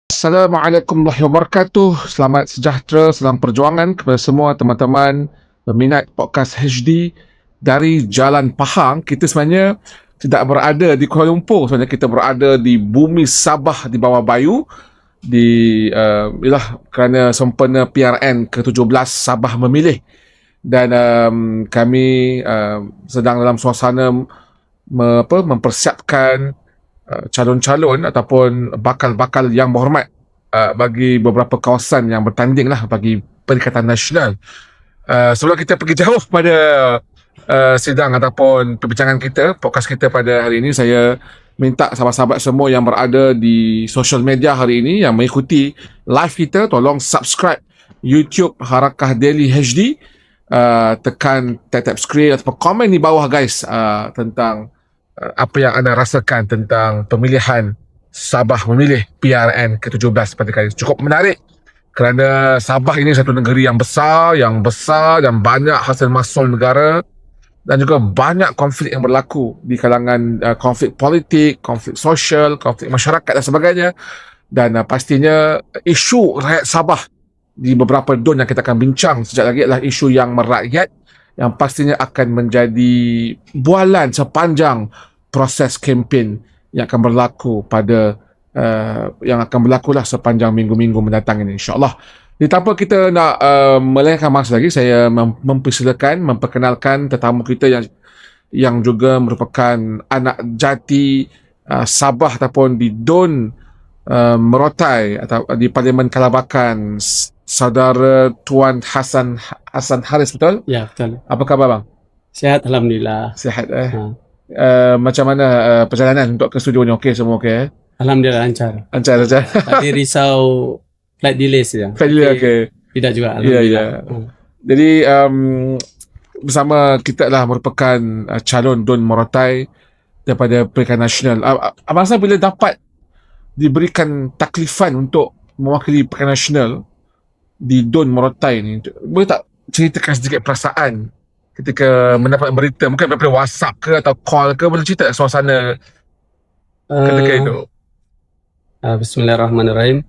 Assalamualaikum warahmatullahi wabarakatuh. Selamat sejahtera, salam perjuangan kepada semua teman-teman peminat podcast HD dari Jalan Pahang. Kita sebenarnya tidak berada di Kuala Lumpur, sebenarnya kita berada di bumi Sabah di bawah Bayu ialah kerana sempena PRN ke-17 Sabah memilih, dan kami sedang dalam suasana mempersiapkan calon-calon ataupun bakal-bakal yang berhormat bagi beberapa kawasan yang bertanding lah bagi Perikatan Nasional. Sebelum kita pergi jauh pada sidang ataupun perbincangan kita, podcast kita pada hari ini, saya minta sahabat-sahabat semua yang berada di social media hari ini yang mengikuti live kita, tolong subscribe YouTube Harakah Daily HD, tekan tap screen ataupun komen di bawah guys, tentang apa yang anda rasakan tentang pemilihan Sabah memilih PRN ke-17 pada kali ini. Cukup menarik kerana Sabah ini satu negeri yang besar dan banyak hasil mahsul negara, dan juga banyak konflik yang berlaku di kalangan konflik politik, konflik sosial, konflik masyarakat dan sebagainya. Dan pastinya isu rakyat Sabah di beberapa don yang kita akan bincang sekejap lagi adalah isu yang merakyat, yang pastinya akan menjadi bualan sepanjang proses kempen yang akan berlaku pada sepanjang minggu-minggu mendatang ini, insyaAllah. Jadi tanpa kita nak melengahkan masa lagi, saya memperkenalkan tetamu kita yang juga merupakan anak jati Sabah ataupun di Don Merotai atau di Parlimen Kalabakan, saudara Tuan Hassan Haris, betul? Ya, betul. Apa khabar bang? Sehat, alhamdulillah. Sihat macam mana perjalanan untuk ke studio ni? Okey, semua okey? Alhamdulillah lancar. Lancar saja. Tadi risau flight delay saja. Flight delay, okey. Tidak juga, Ya, alhamdulillah. ya. Jadi bersama kita lah merupakan calon Don Morotai daripada Perikatan Nasional. Abang Hassan bila dapat diberikan taklifan untuk mewakili Perikatan Nasional di Don Morotai ni, boleh tak ceritakan sedikit perasaan ketika mendapat berita, mungkin daripada WhatsApp ke atau call ke, boleh cerita suasana ketika itu? Bismillahirrahmanirrahim.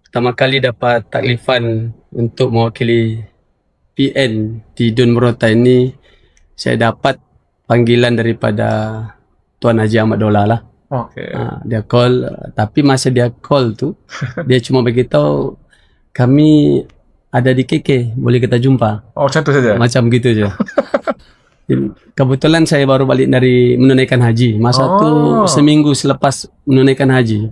Pertama kali dapat taklifan untuk mewakili PN di Don Merotai ini, saya dapat panggilan daripada Tuan Haji Ahmad Dola lah. Okey. Dia call, tapi masa dia call tu dia cuma beritahu kami ada di KK, boleh kita jumpa. Oh, macam tu saja? Macam gitu je. Kebetulan saya baru balik dari menunaikan haji. Masa tu seminggu selepas menunaikan haji.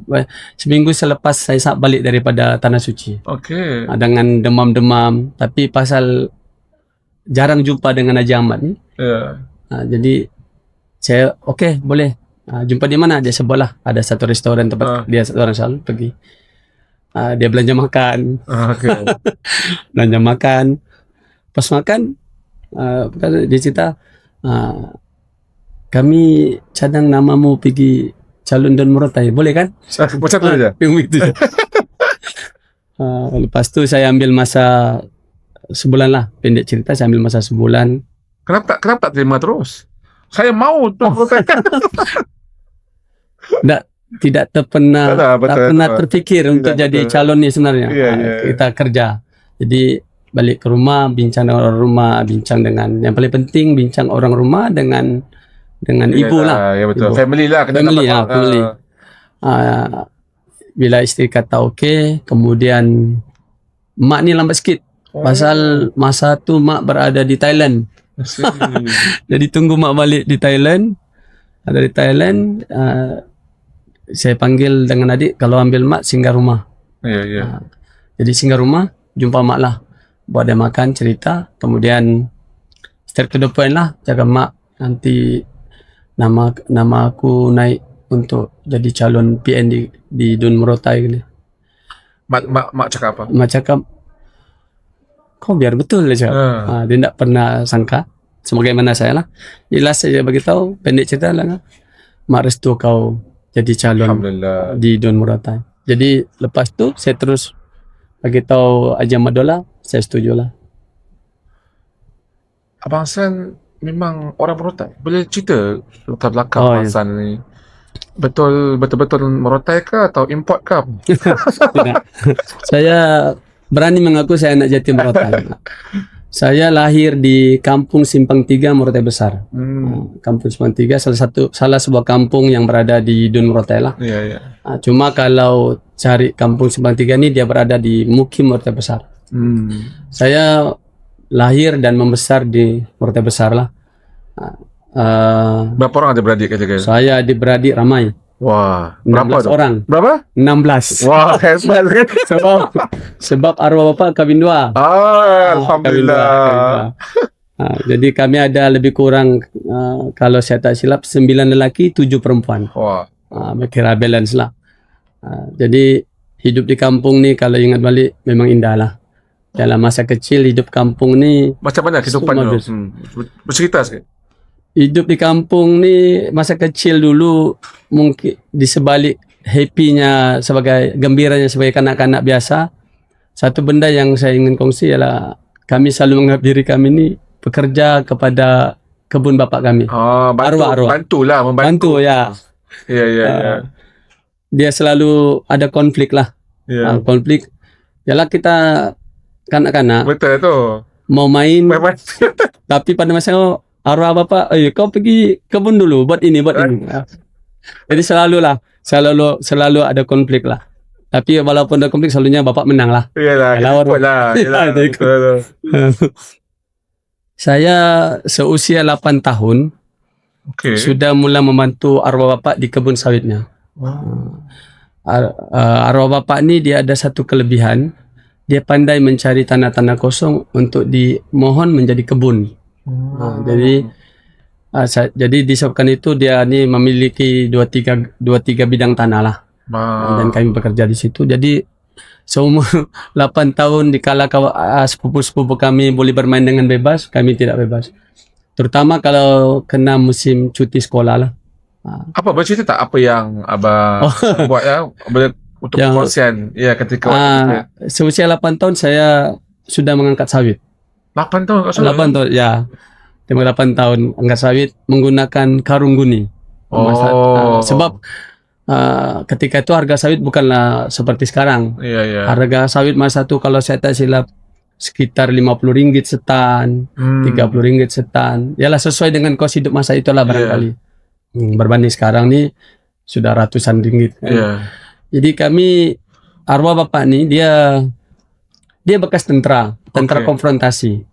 Seminggu selepas saya balik daripada Tanah Suci. Okey. Dengan demam-demam. Tapi pasal jarang jumpa dengan Haji Ahmad ni. Ya. Jadi saya okey, boleh. Jumpa di mana? Dia sebelah. Ada satu restoran tempat dia orang selalu pergi. Dia belanja makan. Okey. Belanja makan. Pas makan, dia cerita, kami cadang namamu pergi calon Don Merotai, boleh kan? Macam tu saja? Begitu je. Lepas tu saya ambil masa sebulan lah. Pendek cerita, saya ambil masa sebulan. Kenapa tak terima terus? Saya mau tu. Tidak pernah terfikir untuk jadi calon ni sebenarnya. Kita kerja. Jadi balik ke rumah, bincang dengan orang rumah, bincang dengan yang paling penting, bincang orang rumah dengan ibu lah. Ya betul. Ibu. Family lah. Family. Bila isteri kata okey, kemudian mak ni lambat sikit. Pasal masa tu mak berada di Thailand. Jadi tunggu mak balik di Thailand. Ada di Thailand, saya panggil dengan adik, kalau ambil mak singgah rumah. Ya. Jadi singgah rumah, jumpa mak lah. Buat dia makan, cerita. Kemudian step to the point lah. Cakap mak, nanti nama aku naik untuk jadi calon PN di Don Merotai ni. Mak cakap apa? Mak cakap, kau biar betul lah cakap. Dia tak pernah sangka. Sebagaimana saya lah. Jelas saya beritahu, pendek cerita lah. Mak restu kau jadi calon di Don Merotai. Jadi lepas tu saya terus beritahu Haji Ahmad Dola, saya setuju lah. Abang Hassan memang orang Merotai. Boleh cerita latar belakang Abang Hassan ni? betul-betul merotai ke atau import ke? Tidak. Saya berani mengaku saya anak Jatim Merotai. Saya lahir di Kampung Simpang 3 Merotai Besar. Kampung Simpang 3 salah sebuah kampung yang berada di Dun Merotai lah. Iya, iya. Cuma kalau cari Kampung Simpang 3 ini dia berada di Mukim Merotai Besar. Saya lahir dan membesar di Merotai Besar lah. Berapa orang ada beradik kata-kata? Saya adik-beradik ramai. Wah, 16 berapa tu? orang. Berapa? 16. Wah, hebat kan? sebab arwah bapa kawin dua. Alhamdulillah. Jadi kami ada lebih kurang kalau saya tak silap 9 lelaki 7 perempuan. Wah. Kira balance lah. Jadi hidup di kampung ni kalau ingat balik memang indah lah. Dalam masa kecil hidup kampung ni Macam mana kehidupan tu? Bercerita sikit. Hidup di kampung ni masa kecil dulu mungkin di sebalik happy-nya sebagai gembiranya sebagai kanak-kanak biasa, satu benda yang saya ingin kongsi ialah kami selalu menganggap diri kami ni bekerja kepada kebun bapak kami. Arwah. Bantulah, membantu. Bantu ya. Ya. Dia selalu ada konflik lah. Konflik. Yalah kita kanak-kanak. Betul tu. Mau main. Tapi pada masa arwah bapak, kau pergi kebun dulu buat ini. Jadi selalu ada konflik lah. Tapi walaupun ada konflik selalunya bapak menang lah. Iyalah, ikut lah. Saya seusia 8 tahun sudah mula membantu arwah bapak di kebun sawitnya. Arwah bapak ni dia ada satu kelebihan, dia pandai mencari tanah-tanah kosong untuk dimohon menjadi kebun. Jadi disebabkan itu dia ni memiliki 2-3 bidang tanah lah. Dan kami bekerja di situ. Jadi seumur 8 tahun dikala sepupu-sepupu kami boleh bermain dengan bebas, kami tidak bebas. Terutama kalau kena musim cuti sekolah lah. Apa bercerita tak apa yang abang buat ya untuk perkongsian ya ketika seusia 8 tahun saya sudah mengangkat sawit. 8 tahun kat 8 tahun ya. 8 tahun angkat sawit menggunakan karung guni. Sebab ketika itu harga sawit bukanlah seperti sekarang. Harga sawit masa itu kalau saya tak silap sekitar RM50 setan, RM30 setan. Yalah sesuai dengan kos hidup masa itulah barangkali. Berbanding sekarang ni sudah ratusan ringgit. Jadi kami arwah bapak ni dia bekas tentera konfrontasi.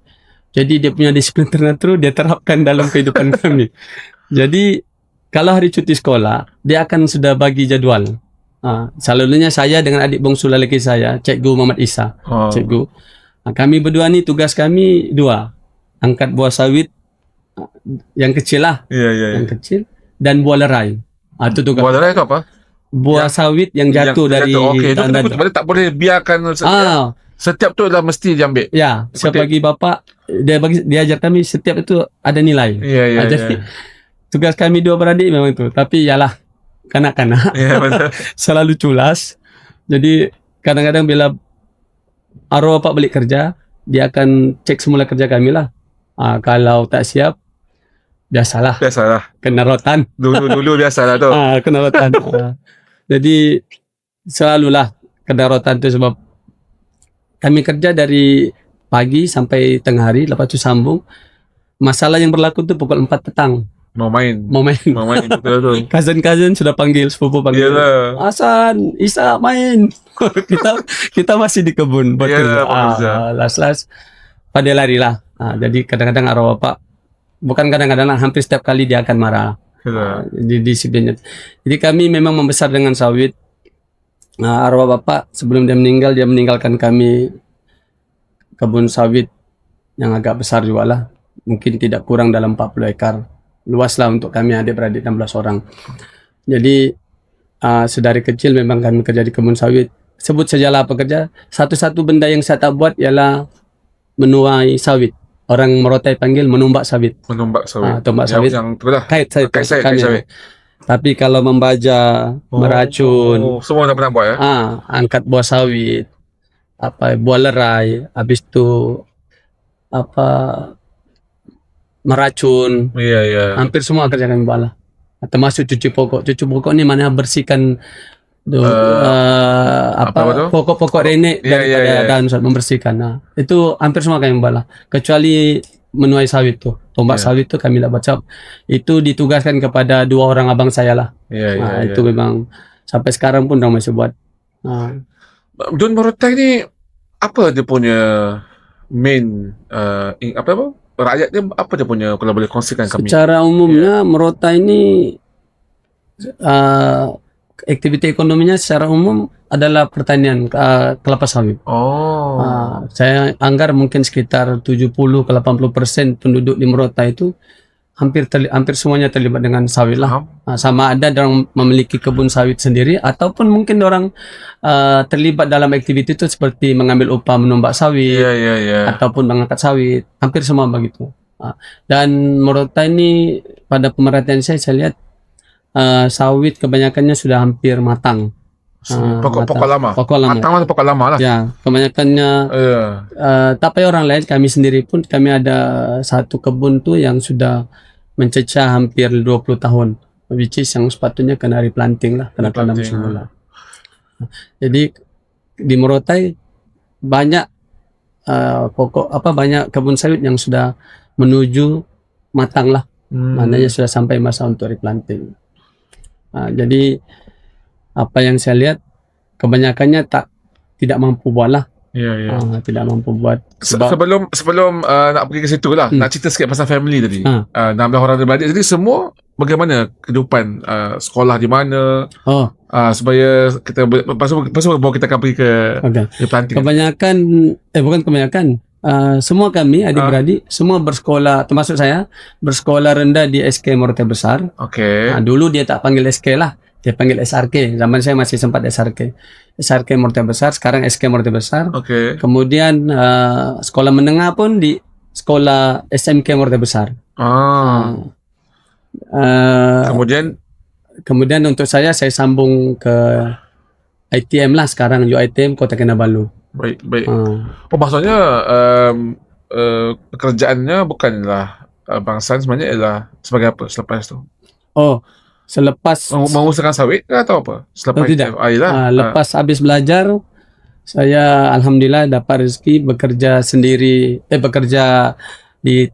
Jadi dia punya disiplin tertentu dia terapkan dalam kehidupan kami. Jadi kalau hari cuti sekolah dia akan sudah bagi jadual. Selalunya saya dengan adik bongsu lelaki saya, Cikgu Muhammad Isa. Cikgu. Kami berdua ni tugas kami dua. Angkat buah sawit yang kecil lah. Yang kecil dan buah lerai. Itu tugas. Buah lerai itu apa? Buah sawit yang jatuh dari tanah. Itu tak boleh biarkan setiap tu dah mesti diambil. Ya, sebagai bapak dia ajar kami setiap itu ada nilai. Jadi tugas kami dua beradik memang itu. Tapi yalah kanak-kanak selalu culas. Jadi kadang-kadang bila arwah bapak balik kerja, dia akan cek semula kerja kami lah. Kalau tak siap, biasalah kena rotan. Dulu biasalah tu. Kena rotan. Jadi selalulah kena rotan tu sebab kami kerja dari pagi sampai tengah hari, lepas tu sambung. Masalah yang berlaku tu pukul 4 petang. Mau main. Betul. Cousin sudah panggil, sepupu panggil. Hasan, Isa main. kita masih di kebun. Last pada lari lah. Jadi kadang-kadang arwah bapak, bukan kadang-kadang, hampir setiap kali dia akan marah. Di disiplinnya. Jadi kami memang membesar dengan sawit. Arwah bapak sebelum dia meninggalkan kami kebun sawit yang agak besar juga lah. Mungkin tidak kurang dalam 40 ekar. Luas lah untuk kami adik-beradik 16 orang. Jadi sedari kecil memang kami kerja di kebun sawit. Sebut sajalah apa kerja. Satu-satu benda yang saya tak buat ialah menuai sawit. Orang Merotai panggil menumbak sawit. Tumbak sawit. Yang kait sawit. Tapi kalau membaja, meracun, semua dah pernah buat ya? Angkat buah sawit, buah lerai, habis tu meracun. Iya. Hampir semua kerja kami buat lah. termasuk cuci pokok. Cuci pokok ni mana bersihkan pokok-pokok renek daripada daun, membersihkan. Nah, itu hampir semua kami buat lah, kecuali menuai sawit tu, tombak sawit tu kami tak baca. Itu ditugaskan kepada 2 orang abang saya lah. Itu memang sampai sekarang pun orang masih buat. Dun Morotai ni apa dia punya main rakyat dia, apa dia punya, kalau boleh kongsikan kami? Secara umumnya Morotai ni aktiviti ekonominya secara umum adalah pertanian kelapa sawit. Saya anggar mungkin sekitar 70 ke 80% penduduk di Morotai itu hampir semuanya terlibat dengan sawit lah. Sama ada orang memiliki kebun sawit sendiri, ataupun mungkin orang terlibat dalam aktiviti itu seperti mengambil upah menambak sawit, ataupun mengangkat sawit. Hampir semua begitu. Dan Morotai ini pada pemerhatian saya lihat sawit kebanyakannya sudah hampir matang. Pokok lama. Matang pokok lama lah. Ya, kebanyakannya tak payah orang lain, kami sendiri pun kami ada satu kebun tu yang sudah mencecah hampir 20 tahun, which is yang sepatutnya kena replanting lah, kena tanam semula. Jadi di Morotai banyak banyak kebun sawit yang sudah menuju matang lah, maknanya sudah sampai masa untuk replanting. Jadi apa yang saya lihat kebanyakannya tidak mampu buat lah. Tidak mampu buat. Sebelum nak pergi ke situ lah, nak cerita sikit pasal family tadi. 16 orang adik-beradik. Jadi semua bagaimana kehidupan sekolah di mana? Supaya kita lepas tu baru kita akan pergi ke planting. Kebanyakan bukan kebanyakan, semua kami adik-beradik semua bersekolah, termasuk saya bersekolah rendah di SK Morotai Besar. Dulu dia tak panggil SK lah, dia panggil SRK. Zaman saya masih sempat SRK Morotai Besar, sekarang SK Morotai Besar. Kemudian sekolah menengah pun di sekolah SMK Morotai Besar. Kemudian untuk saya sambung ke ITM lah, sekarang UiTM Kota Kinabalu. Baik. Maksudnya pekerjaannya bukanlah bangsaan, sebenarnya ialah sebagai apa selepas tu? Selepas mengusahakan sawit ke atau apa? Selepas tidak. Lepas habis belajar, saya alhamdulillah dapat rezeki bekerja sendiri, bekerja di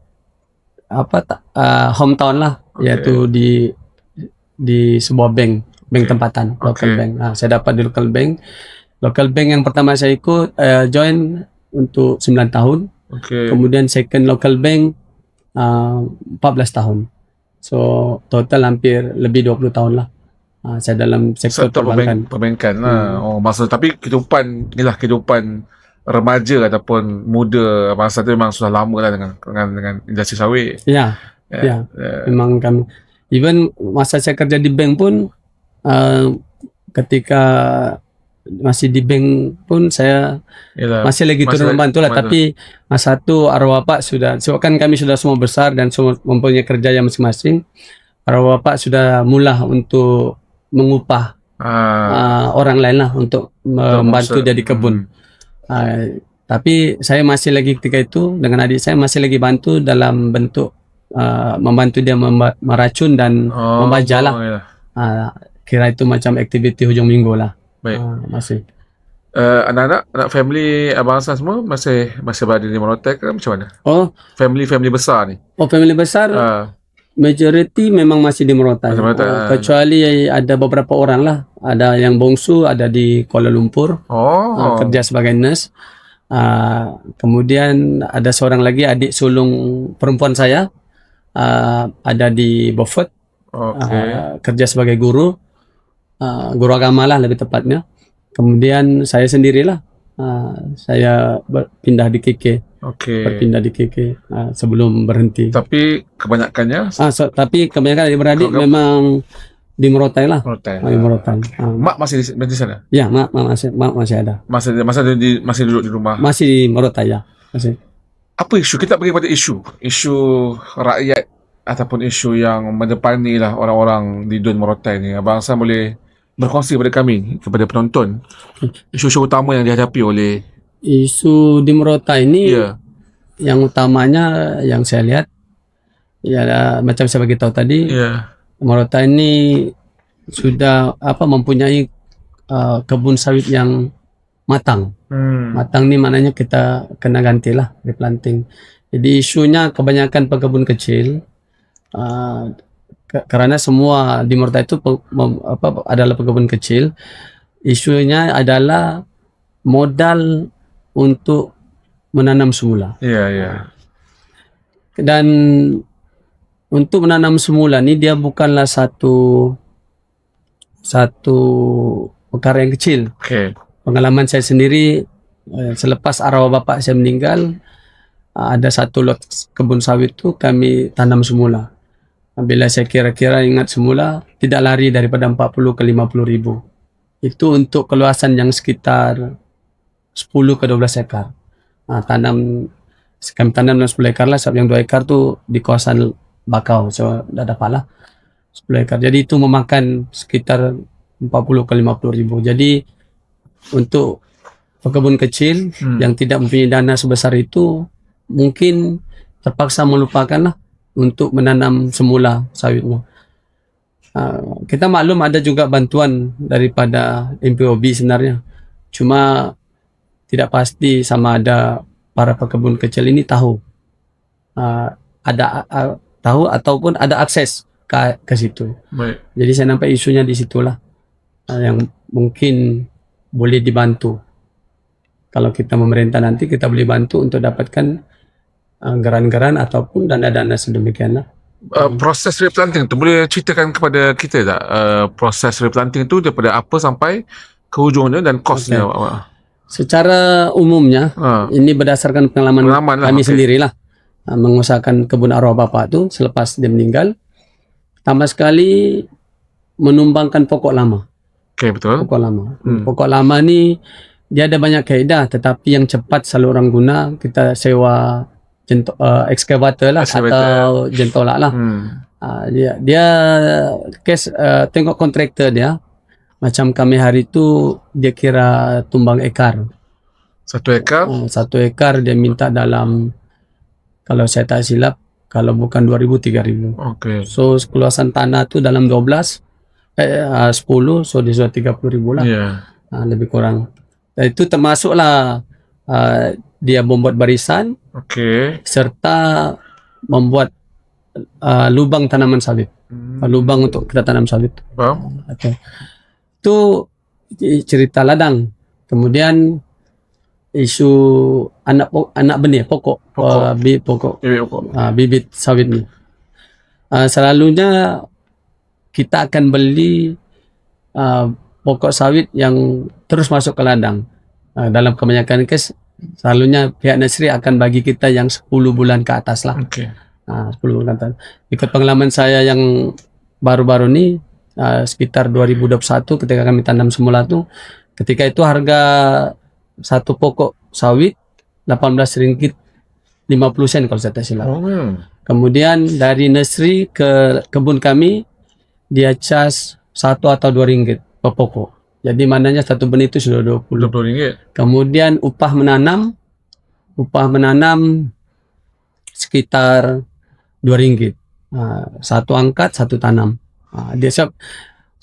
hometown lah, yaitu di sebuah bank tempatan, local bank. Saya dapat di local bank yang pertama saya ikut join untuk 9 tahun. Kemudian second local bank 14 tahun. So total hampir lebih 20 tahun lah saya dalam sektor perbankan lah. Masa tapi kehidupan remaja ataupun muda masa tu memang sudah lama lah dengan industri sawit. Memang kami even masa saya kerja di bank pun, ketika masih di bank pun saya masih lagi turun membantu lah. Tapi masa tu arwah bapak sudah, sebabkan kami sudah semua besar dan semua mempunyai kerja yang masing-masing, arwah bapak sudah mula untuk mengupah orang lain lah untuk membantu dia di kebun. Tapi saya masih lagi ketika itu dengan adik saya masih lagi bantu dalam bentuk membantu dia meracun dan membaja lah. Kira itu macam aktiviti hujung minggu lah. Baik. Masih. Anak-anak, family abang Hassan semua masih berada di Morotai ke macam mana? Family besar ni. Family besar. Majority memang masih di Morotai. Kecuali ada beberapa orang lah. Ada yang bongsu ada di Kuala Lumpur. Kerja sebagai nurse. Kemudian ada seorang lagi adik sulung perempuan saya, ada di Beaufort. Kerja sebagai guru agama lah lebih tepatnya. Kemudian saya sendirilah, saya berpindah di KK. Berpindah di KK sebelum berhenti. Tapi kebanyakannya tapi kebanyakan adik-beradik memang di Morotai lah. Di Morotai. Mak masih di sana? Ya, mak masih ada. Masih duduk di rumah. Masih di Morotai ya. Masih. Apa isu? Kita pergi pada isu rakyat ataupun isu yang mendepani lah orang-orang di Dun Morotai ni. Abang Hassan boleh berkongsi kepada kami, kepada penonton, isu-isu utama yang dihadapi oleh isu di Morotai ini. Yang utamanya yang saya lihat ya macam saya beritahu tadi, Morota ini sudah mempunyai kebun sawit yang matang. Matang ni maknanya kita kena gantilah replanting. Jadi isunya kebanyakan pekebun kecil karena semua di Morota itu adalah pekebun kecil. Isunya adalah modal untuk menanam semula. Dan untuk menanam semula ni dia bukanlah satu perkara yang kecil. Pengalaman saya sendiri selepas arwah bapak saya meninggal, ada satu lot kebun sawit tu kami tanam semula. Bila saya kira-kira ingat semula, tidak lari daripada 40 ke 50 ribu. Itu untuk keluasan yang sekitar 10 ke 12 ekar. Kami tanam 10 ekar lah, sebab yang 2 ekar tu di kawasan bakau, so dah dapat lah 10 ekar. Jadi itu memakan sekitar 40 ke 50 ribu. Jadi untuk pekebun kecil yang tidak mempunyai dana sebesar itu, mungkin terpaksa melupakanlah untuk menanam semula sawitnya. Kita maklum ada juga bantuan daripada MPOB sebenarnya. Cuma tidak pasti sama ada para pekebun kecil ini tahu tahu ataupun ada akses ke situ. Baik. Jadi saya nampak isunya di situlah yang mungkin boleh dibantu. Kalau kita memerintah nanti, kita boleh bantu untuk dapatkan anggaran-anggaran ataupun dana-dana sedemikian lah. Proses replanting tu boleh ceritakan kepada kita tak? Proses replanting tu daripada apa sampai ke hujungnya dan kosnya? Secara umumnya ini berdasarkan pengalaman kami sendirilah, mengusahakan kebun arwah bapak tu selepas dia meninggal. Pertama sekali menumbangkan pokok lama. Betul. Pokok lama. Pokok lama ni dia ada banyak kaedah, tetapi yang cepat selalu orang guna, kita sewa excavator lah atau jentolak lah. Dia case tengok kontraktor dia. Macam kami hari tu dia kira tumbang ekar. 1 ekar? 1 ekar dia minta dalam, kalau saya tak silap, kalau bukan 2,000 3,000. So keluasan tanah tu dalam 10, so dia sudah 30,000 lah. Lebih kurang. Dan itu termasuklah dia membuat barisan, serta membuat lubang tanaman sawit. Lubang untuk kita tanam sawit. Itu cerita ladang. Kemudian isu anak benih pokok. Bibit sawit ni. Selalunya kita akan beli pokok sawit yang terus masuk ke ladang. Dalam kebanyakan kes, selalunya pihak nursery akan bagi kita yang 10 bulan ke atas lah. 10 bulan ke atas. Ikut pengalaman saya yang baru-baru ni, sekitar 2021 ketika kami tanam semula tu, ketika itu harga satu pokok sawit RM18.50 kalau saya tak silap. Kemudian dari nursery ke kebun kami, dia charge RM1 atau RM2 per pokok. Jadi maknanya satu benih itu sudah RM20. Kemudian upah menanam sekitar RM2. Satu angkat, satu tanam. Dia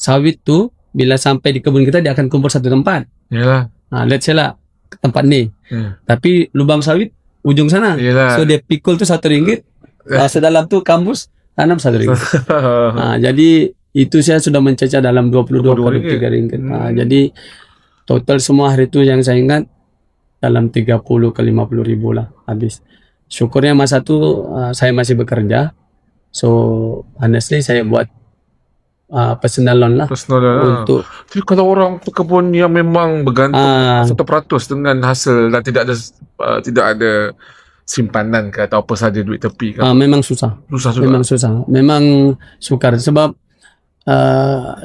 sawit tu bila sampai di kebun kita, dia akan kumpul satu tempat. Let's say lah tempat ni. Tapi lubang sawit ujung sana. So dia pikul tu RM1. Sedalam tu kampus tanam RM1. Jadi itu saya sudah mencecah dalam 22 ke RM3. Jadi total semua hari itu yang saya ingat dalam 30 ke 50 ribu lah habis. Syukurnya masa tu saya masih bekerja. So honestly saya buat personal loan lah. Untuk jadi kalau orang pekebun yang memang bergantung 100% dengan hasil dan tidak ada simpanan ke atau apa saja duit tepi ke, memang susah. Memang sukar sebab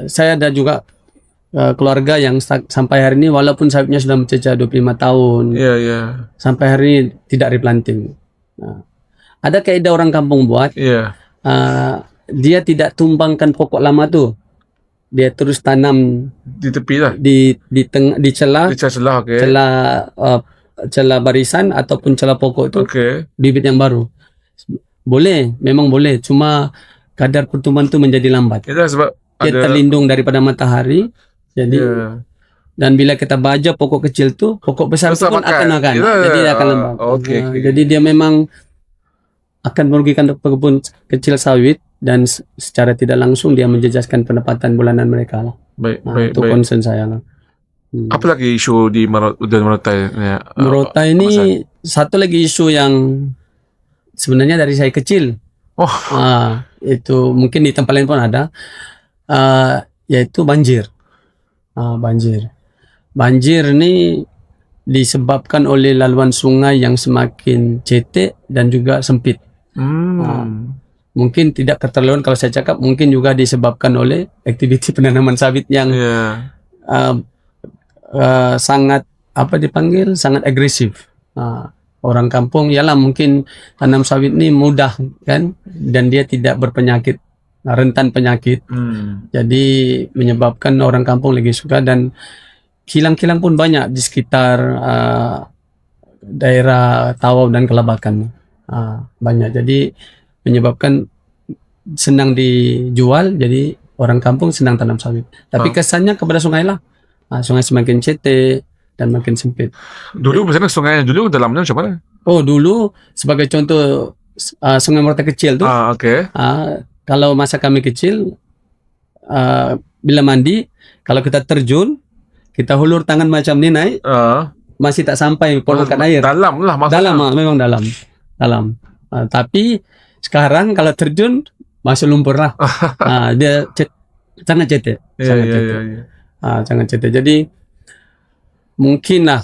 saya ada juga keluarga yang sampai hari ini walaupun sawitnya sudah mencecah 25 tahun sampai hari ini tidak replanting. Ada kaedah orang kampung buat, dia tidak tumbangkan pokok lama tu, dia terus tanam di tepi lah, di celah barisan ataupun celah pokok itu, bibit yang baru. Boleh, memang boleh. Cuma kadar pertumbuhan itu menjadi lambat. Itulah sebab Dia terlindung daripada matahari. Jadi dan bila kita baja pokok kecil tu, pokok besar tu pun akan. Jadi dia akan lambat. Jadi dia memang akan merugikan pekebun kecil sawit dan secara tidak langsung dia menjejaskan pendapatan bulanan mereka lah. Itu concern saya lah. Apa lagi isu di Morotai? Morotai ini satu lagi isu yang sebenarnya dari saya kecil. Itu mungkin di tempat lain pun ada, yaitu banjir. Banjir ini disebabkan oleh laluan sungai yang semakin cetek dan juga sempit. Mungkin tidak keterlaluan kalau saya cakap, mungkin juga disebabkan oleh aktiviti penanaman sawit yang sangat sangat agresif. Orang kampung ialah mungkin tanam sawit ni mudah kan, dan dia tidak berpenyakit, rentan penyakit. Jadi menyebabkan orang kampung lagi suka, dan kilang-kilang pun banyak di sekitar daerah Tawau dan Kelabakan. Banyak, jadi menyebabkan senang dijual, jadi orang kampung senang tanam sawit. Tapi kesannya kepada sungai lah, sungai semakin cetek dan makin sempit. Dulu misalnya sungai dulu dalamnya macam mana? Dulu sebagai contoh Sungai Morotai kecil tu. Kalau masa kami kecil, bila mandi, kalau kita terjun, kita hulur tangan macam ni naik, masih tak sampai permukaan air. Dalam lah maksudnya. Dalam, memang dalam. Tapi sekarang kalau terjun masuk lumpur lah. Dia sangat cetek. Sangat cetek. Jadi mungkin lah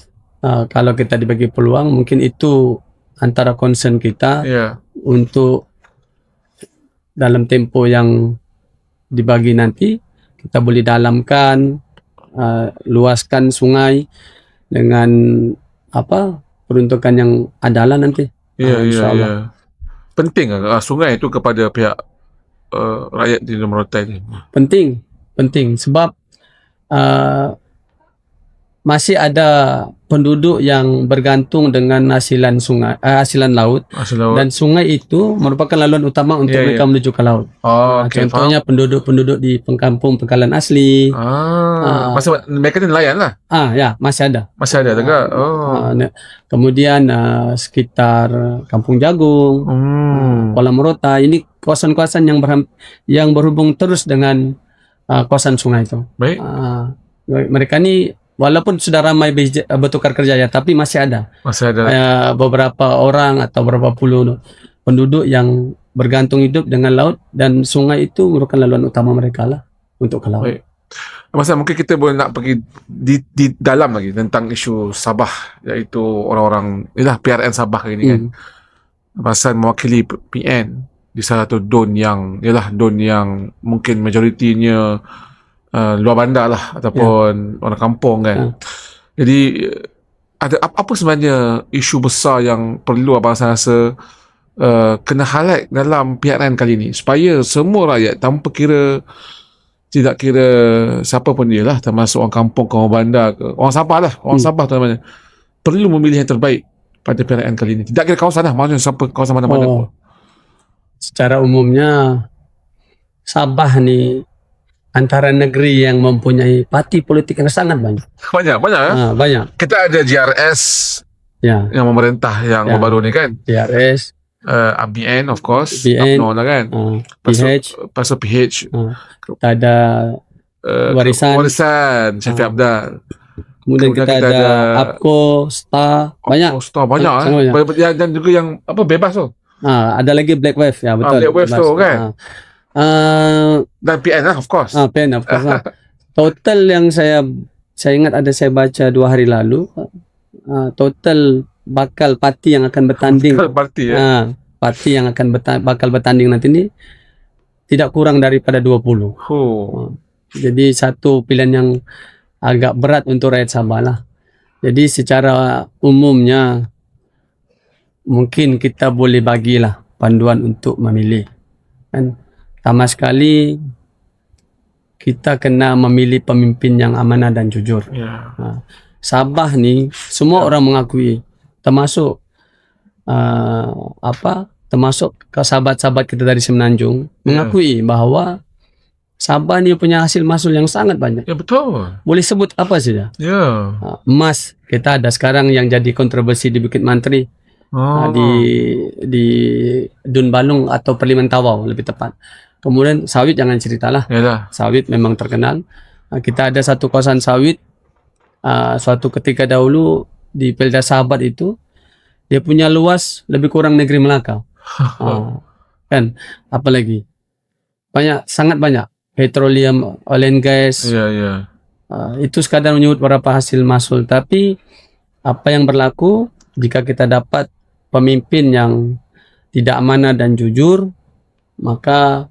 kalau kita dibagi peluang, mungkin itu antara concern kita untuk dalam tempo yang dibagi nanti, kita boleh dalamkan, luaskan sungai dengan peruntukan yang adalah nanti. InsyaAllah. Penting sungai itu kepada pihak rakyat di Morotai ni. Penting sebab masih ada penduduk yang bergantung dengan hasilan sungai, hasilan laut. Dan sungai itu merupakan laluan utama untuk mereka menuju ke laut. Contohnya penduduk-penduduk di pengkampung-pangkalan asli. Masih mereka ni nelayan lah. Masih ada juga. Kemudian sekitar Kampung Jagung, Kuala Morotai, ini kawasan-kawasan yang berhubung terus dengan kawasan sungai itu. Baik. Mereka ni walaupun sudah ramai bertukar kerja tapi masih ada beberapa orang atau beberapa puluh penduduk yang bergantung hidup dengan laut, dan sungai itu merupakan laluan utama mereka lah untuk ke laut. Masa mungkin kita boleh nak pergi di dalam lagi tentang isu Sabah, iaitu orang-orang PRN Sabah ini kan. Pasal mewakili PN di salah satu don yang mungkin majoritinya luar bandar lah ataupun orang kampung kan. Jadi ada apa sebenarnya isu besar yang perlu abang rasa kena highlight dalam PRN kali ini, supaya semua rakyat tidak kira siapa pun dia lah, termasuk orang kampung ke orang bandar ke orang Sabah lah, orang Sabah tu namanya, perlu memilih yang terbaik pada PRN kali ini, tidak kira kawasan lah, maksudnya siapa kawasan mana-mana pun. Secara umumnya Sabah ni antara negeri yang mempunyai parti politik yang sangat banyak. Banyak. Kita ada GRS yang memerintah yang baru ni kan. GRS, ABN of course, ABN, UMNO lah kan. Pasal PH. Kita ada Warisan Syafiq Abdal. Kemudian kita ada APCO, STAR, banyak. Banyak. Dan juga yang bebas tu. Ada lagi Black Wave, betul. Black Wave tu kan. Dan PN lah of course. PN of course lah. Total yang saya ingat ada saya baca 2 hari lalu, total bakal parti yang akan bertanding, parti yang akan bakal bertanding nanti ni tidak kurang daripada 20. Jadi satu pilihan yang agak berat untuk rakyat Sabah lah. Jadi secara umumnya mungkin kita boleh bagilah panduan untuk memilih kan. Pertama sekali, kita kena memilih pemimpin yang amanah dan jujur. Sabah ni semua orang mengakui, termasuk termasuk ke sahabat-sahabat kita dari Semenanjung mengakui bahwa Sabah ni punya hasil mahsul yang sangat banyak. Ya, betul. Boleh sebut apa saja. Ya. Emas kita ada sekarang yang jadi kontroversi di Bukit Mantri, di Dun Balung atau Perliman Tawau lebih tepat. Kemudian sawit jangan ceritalah. Yalah. Sawit memang terkenal. Kita ada satu kawasan sawit suatu ketika dahulu di Pelda Sahabat itu, dia punya luas lebih kurang negeri Melaka. Kan, apalagi banyak, sangat banyak petroleum, oil and gas. Ya. Itu sekadar menyebut beberapa hasil mahsul, tapi apa yang berlaku jika kita dapat pemimpin yang tidak amanah dan jujur, maka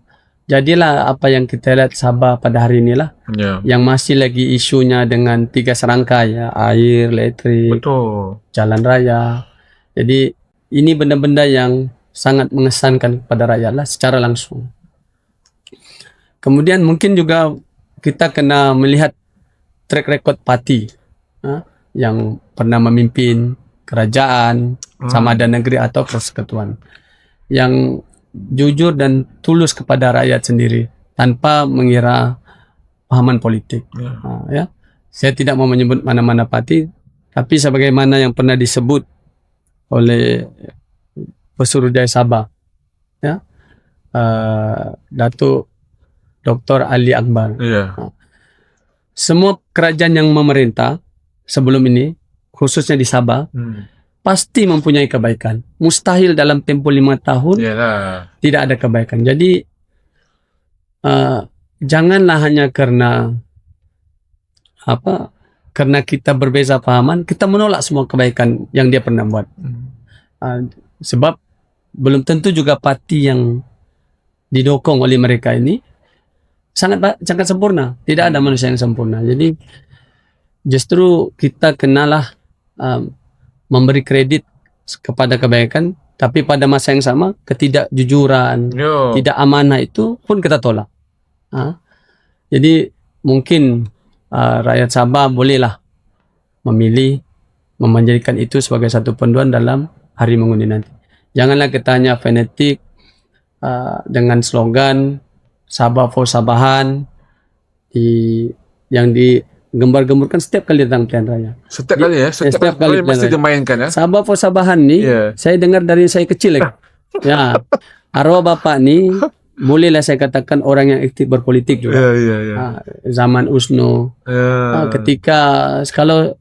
jadilah apa yang kita lihat Sabah pada hari inilah. Yang masih lagi isunya dengan 3 serangkai, ya, air, listrik, betul, jalan raya. Jadi ini benda-benda yang sangat mengesankan kepada rakyat lah secara langsung. Kemudian mungkin juga kita kena melihat track record parti yang pernah memimpin kerajaan, sama ada negeri atau persekutuan, yang jujur dan tulus kepada rakyat sendiri tanpa mengira pahaman politik. Ya, saya tidak mau menyebut mana-mana parti, tapi sebagaimana yang pernah disebut oleh Pesuruhjaya Sabah, ya, Datuk Dr. Ali Akbar. Semua kerajaan yang memerintah sebelum ini, khususnya di Sabah, pasti mempunyai kebaikan. Mustahil dalam tempoh 5 tahun tidak ada kebaikan. Jadi janganlah hanya karena kita berbeza pahaman, kita menolak semua kebaikan yang dia pernah buat. Sebab belum tentu juga parti yang didukung oleh mereka ini sangat sempurna. Tidak ada manusia yang sempurna. Jadi justru kita kenalah memberi kredit kepada kebaikan, tapi pada masa yang sama ketidakjujuran, tidak amanah itu pun kita tolak. Jadi mungkin rakyat Sabah bolehlah memilih, menjadikan itu sebagai satu panduan dalam hari mengundi nanti. Janganlah kita hanya fanatik dengan slogan Sabah for Sabahan yang digembar-gemburkan setiap kali datang pilihan raya. Setiap kali mesti dimainkan, ya. Sabah for Sabahan ni, saya dengar dari saya kecil lagi. Ya, arwah bapak ni bolehlah saya katakan orang yang aktif berpolitik juga. Zaman USNO, ketika kalau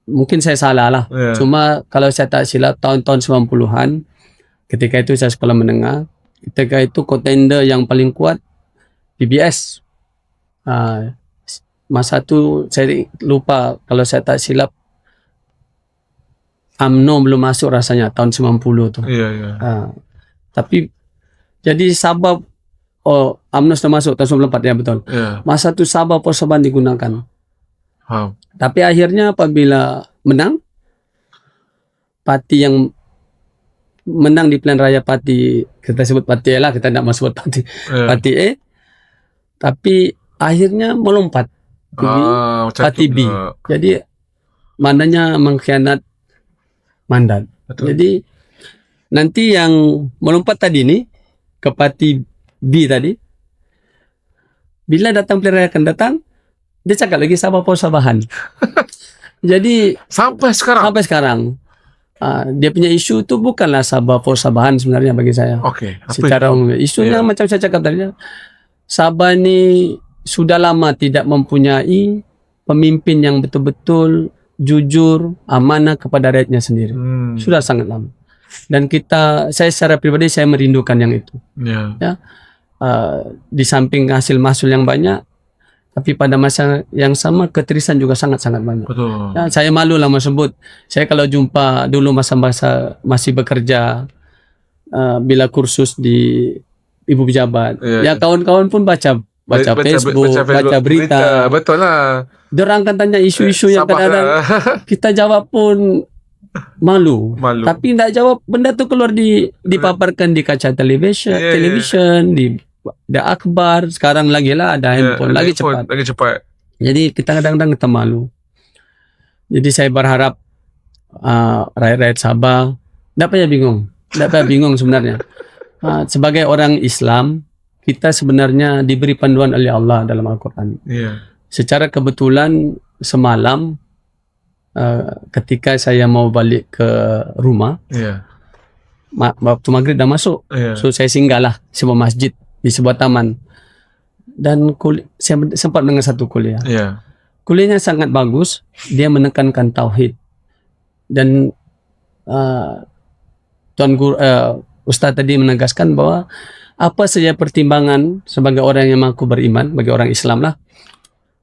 mungkin saya salah lah, cuma kalau saya tak silap tahun-tahun 90-an, ketika itu saya sekolah menengah, ketika itu kontender yang paling kuat PBS. Masa tu saya lupa, kalau saya tak silap UMNO belum masuk rasanya tahun 90 tu. Tapi jadi Sabah, UMNO sudah masuk tahun 94, ya betul. Masa tu Sabah for Sabahan digunakan. Tapi akhirnya apabila menang, parti yang menang di pilihan raya, parti kita sebut parti A lah, kita tidak masuk parti parti A, tapi akhirnya melompat parti B. Jadi mandanya mengkhianat mandat. Jadi nanti yang melompat tadi ni ke parti B tadi, bila datang pilihan raya akan datang, dia cakap lagi Sabah for Sabahan. Jadi sampai sekarang dia punya isu tu bukanlah Sabah for Sabahan sebenarnya bagi saya. Secara umum isunya macam saya cakap tadi, Sabah ni sudah lama tidak mempunyai pemimpin yang betul-betul jujur, amanah kepada rakyatnya sendiri. Sudah sangat lama. Dan saya secara pribadi saya merindukan yang itu. Ya. Di samping hasil mahsul yang banyak, tapi pada masa yang sama keterisan juga sangat-sangat banyak. Ya, saya malu lah sebut. Saya kalau jumpa dulu masa-masa masih bekerja, bila kursus di ibu pejabat, ya kawan-kawan pun baca Facebook, baca berita. Betul lah. Diorang akan tanya isu-isu yang kadang-kadang kita jawab pun malu. Tapi tidak jawab, benda tu keluar dipaparkan di kaca television, di akhbar. Sekarang lagi lah ada handphone, lagi cepat. Jadi kita kadang-kadang kita malu. Jadi saya berharap rakyat-rakyat Sabah tidak payah bingung. Tidak payah bingung sebenarnya. Sebagai orang Islam, kita sebenarnya diberi panduan oleh Allah dalam Al-Quran. Yeah. Secara kebetulan semalam ketika saya mau balik ke rumah, Yeah. waktu maghrib dah masuk. Yeah. So saya singgahlah sebuah masjid di sebuah taman. Dan saya sempat mendengar satu kuliah. Yeah. Kuliahnya sangat bagus. Dia menekankan tauhid. Dan Tuan Guru, Ustaz tadi menegaskan bahwa apa saja pertimbangan sebagai orang yang mengaku beriman, bagi orang Islam lah,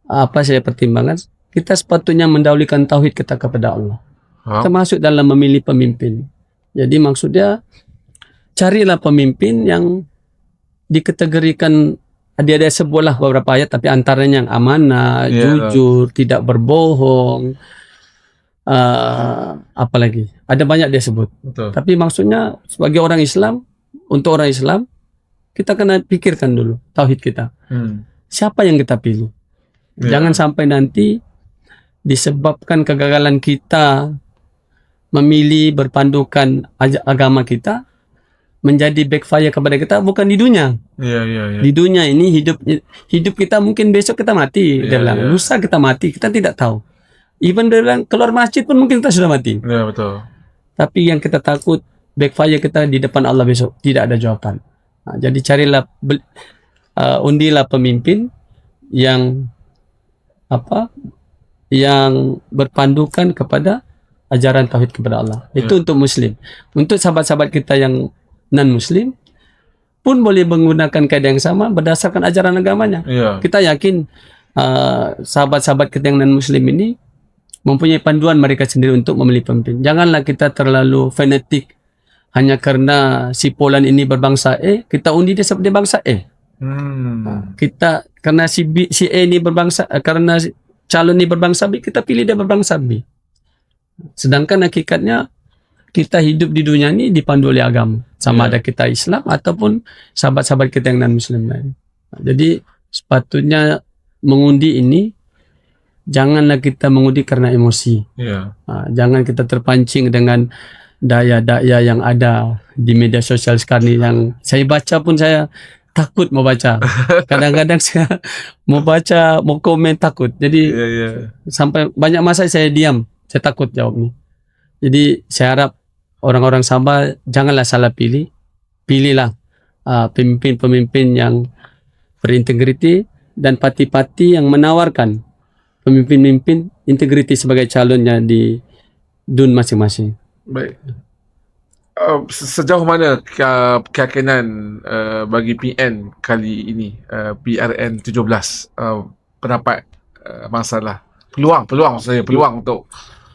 apa saja pertimbangan, kita sepatutnya mendahulukan tauhid kita kepada Allah. Termasuk dalam memilih pemimpin. Jadi maksudnya carilah pemimpin yang dikategorikan, ada sebuah beberapa ayat, tapi antaranya yang amanah, jujur, tidak berbohong, apalagi ada banyak dia sebut. Betul. Tapi maksudnya sebagai orang Islam, untuk orang Islam kita kena pikirkan dulu tauhid kita. Siapa yang kita pilih? Jangan sampai nanti disebabkan kegagalan kita memilih berpandukan agama kita menjadi backfire kepada kita, bukan di dunia. Di dunia ini hidup kita mungkin besok kita mati, dia bilang. Lusa kita mati, kita tidak tahu. Even dia bilang keluar masjid pun mungkin kita sudah mati. Ya, betul. Tapi yang kita takut backfire kita di depan Allah besok, tidak ada jawaban. Jadi carilah undilah pemimpin yang yang berpandukan kepada ajaran tauhid kepada Allah. Itu untuk muslim. Untuk sahabat-sahabat kita yang non-muslim pun boleh menggunakan kaidah yang sama berdasarkan ajaran agamanya. Kita yakin sahabat-sahabat kita yang non-muslim ini mempunyai panduan mereka sendiri untuk memilih pemimpin. Janganlah kita terlalu fanatik hanya karena si Polan ini berbangsa A, kita undi dia seperti bangsa A. Kita karena si A ini berbangsa, karena calon ini berbangsa B, kita pilih dia berbangsa B. Sedangkan hakikatnya kita hidup di dunia ini dipandu oleh agama. Sama ada kita Islam ataupun sahabat-sahabat kita yang non-muslim lain. Jadi sepatutnya mengundi ini, janganlah kita mengundi karena emosi. Jangan kita terpancing dengan daya-daya yang ada di media sosial sekarang ini, yang saya baca pun saya takut mau baca. Kadang-kadang saya mau baca, mau komen takut. Jadi sampai banyak masa saya diam, saya takut jawabnya. Jadi saya harap orang-orang Sabah janganlah salah pilih. Pilihlah pemimpin-pemimpin yang berintegriti dan parti-parti yang menawarkan pemimpin-pemimpin integriti sebagai calonnya di DUN masing-masing. Baik. Sejauh mana keyakinan bagi PN kali ini, PRN 17 pendapat masalah peluang untuk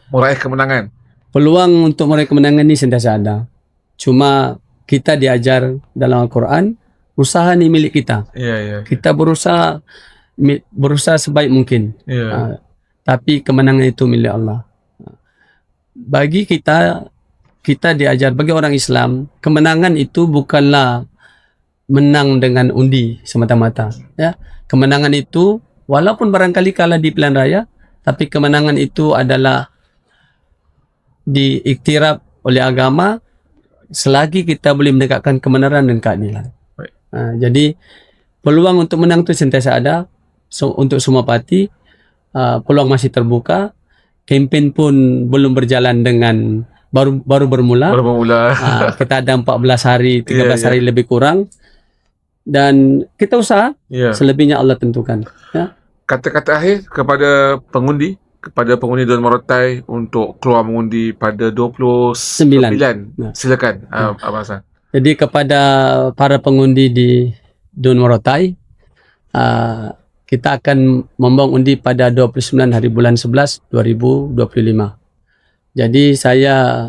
meraih kemenangan? Peluang untuk meraih kemenangan ini sentiasa ada. Cuma kita diajar dalam Al-Quran, usaha ini milik kita. Kita berusaha sebaik mungkin. Tapi kemenangan itu milik Allah. Bagi kita diajar, bagi orang Islam, kemenangan itu bukanlah menang dengan undi semata-mata. Kemenangan itu walaupun barangkali kalah di pilihan raya, tapi kemenangan itu adalah diiktiraf oleh agama selagi kita boleh menegakkan kebenaran dan keadilan. Jadi peluang untuk menang itu sentiasa ada. Untuk semua parti, peluang masih terbuka. Kempen pun belum berjalan dengan baru bermula. Kita ada 14 hari, 13 hari lebih kurang. Dan kita usaha, selebihnya Allah tentukan. Kata-kata akhir kepada pengundi Dun Morotai untuk keluar mengundi pada 29. Silakan, Abang Hassan. Jadi kepada para pengundi di Dun Morotai, kita akan membuang undi pada 29 hari bulan 11 2025. Jadi saya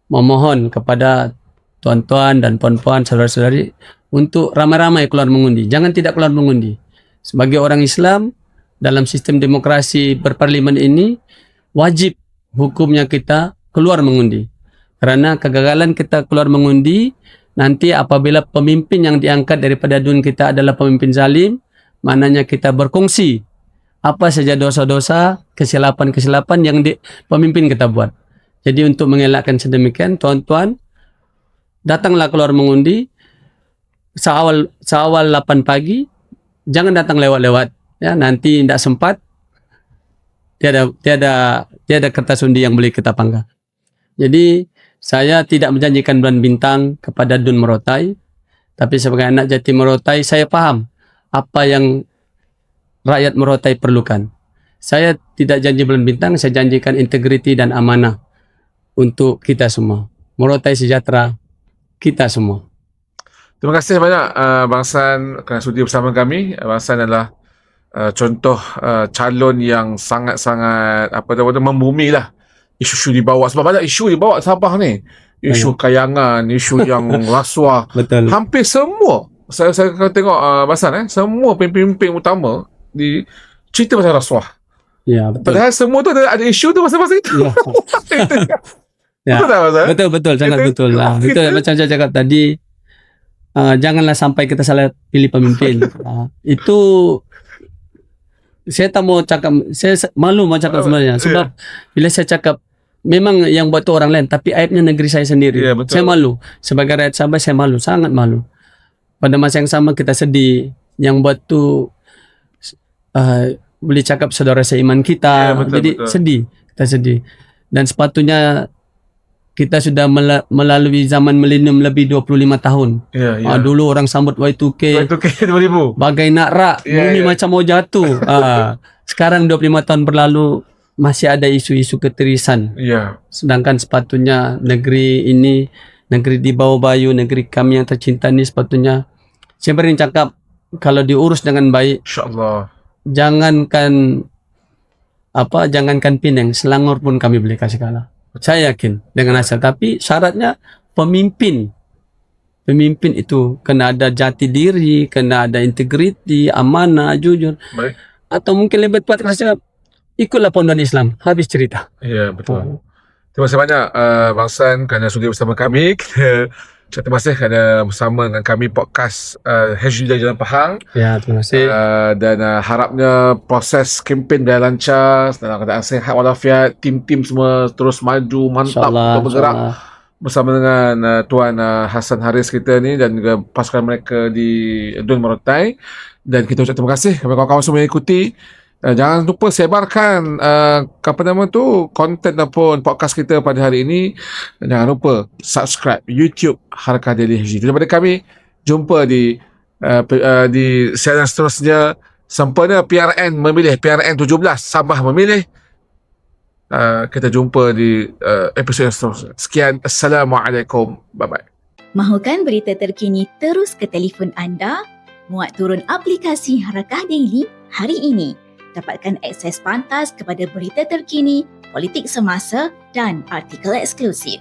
memohon kepada tuan-tuan dan puan-puan, saudara-saudari untuk ramai-ramai keluar mengundi. Jangan tidak keluar mengundi. Sebagai orang Islam, dalam sistem demokrasi berparlimen ini, wajib hukumnya kita keluar mengundi. Karena kegagalan kita keluar mengundi, nanti apabila pemimpin yang diangkat daripada DUN kita adalah pemimpin zalim, maknanya kita berkongsi apa saja dosa-dosa, kesilapan-kesilapan yang pemimpin kita buat. Jadi untuk mengelakkan sedemikian, tuan-tuan, datanglah keluar mengundi seawal 8 pagi, jangan datang lewat-lewat ya, nanti tidak sempat, tiada kertas undi yang boleh kita panggil. Jadi saya tidak menjanjikan bulan bintang kepada Dun Merotai, tapi sebagai anak Jati Merotai saya paham apa yang rakyat Merotai perlukan. Saya tidak janji bulan bintang, saya janjikan integriti dan amanah untuk kita semua. Merotai sejahtera kita semua. Terima kasih banyak Bang San kerana sudi bersama kami. Bang San adalah contoh calon yang sangat-sangat membumi lah. Isu-isu dibawa, sebab banyak isu dibawa Sabah ni. Isu kayangan, isu yang rasuah. Betul. Hampir semua saya tengok Bang San semua pemimpin utama di cerita pasal rasuah. Ya, betul. Padahal semua tu ada isu tu masing-masing tu. Ya. Betul tak Bang San? Betul, sangat betul lah. Betul macam saya cakap tadi. Janganlah sampai kita salah pilih pemimpin. Itu saya tak mau cakap, saya malu mau cakap sebenarnya. Sebab bila saya cakap memang yang buat tu orang lain, tapi aibnya negeri saya sendiri. Ya, betul. Saya malu. Sebagai rakyat Sabah saya malu, sangat malu. Pada masa yang sama kita sedih. Yang buat tu boleh cakap saudara seiman kita. Ya, betul, jadi betul. sedih. Kita sedih. Dan sepatutnya kita sudah melalui zaman milenium lebih 25 tahun. Ya, Dulu orang sambut Y2K. Itu ke 2000. Bagai nak rak, bumi macam mau jatuh. Sekarang 25 tahun berlalu masih ada isu-isu ketirisan. Ya. Sedangkan sepatutnya negeri ini, negeri di bawah bayu, negeri kami yang tercinta ini sepatutnya, saya beri cakap, kalau diurus dengan baik, InsyaAllah. jangankan Penang, Selangor pun kami boleh kasih kalah. Saya yakin dengan asal, tapi syaratnya pemimpin itu kena ada jati diri, kena ada integriti, amanah, jujur. Baik. Atau mungkin lebih tepat saya ikutlah pondohan Islam. Habis cerita. Ya, betul. Terima kasih banyak Bang San kerana sudi bersama kami. Terima kasih kerana bersama dengan kami podcast HG dari Jalan Pahang. Ya, terima kasih. Dan harapnya proses kempen berjalan lancar dalam keadaan sihat walafiat, tim-tim semua terus maju mantap untuk bergerak bersama dengan Tuan Hassan Haris kita ni dan juga pasukan mereka di Dun Merotai. Dan kita ucap terima kasih kepada kawan-kawan semua yang ikuti. Jangan lupa sebarkan konten ataupun podcast kita pada hari ini. Jangan lupa subscribe YouTube Harakah Daily HG. Daripada kami, jumpa di siaran seterusnya. Sempena PRN memilih, PRN 17 Sabah memilih. Kita jumpa di episod seterusnya. Sekian, Assalamualaikum, bye bye. Mahukan berita terkini terus ke telefon anda? Muat turun aplikasi Harakah Daily hari ini. Dapatkan akses pantas kepada berita terkini, politik semasa dan artikel eksklusif.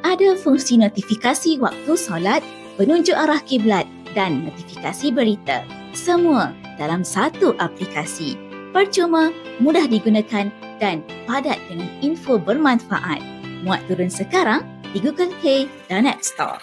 Ada fungsi notifikasi waktu solat, penunjuk arah kiblat dan notifikasi berita. Semua dalam satu aplikasi. Percuma, mudah digunakan dan padat dengan info bermanfaat. Muat turun sekarang di Google Play dan App Store.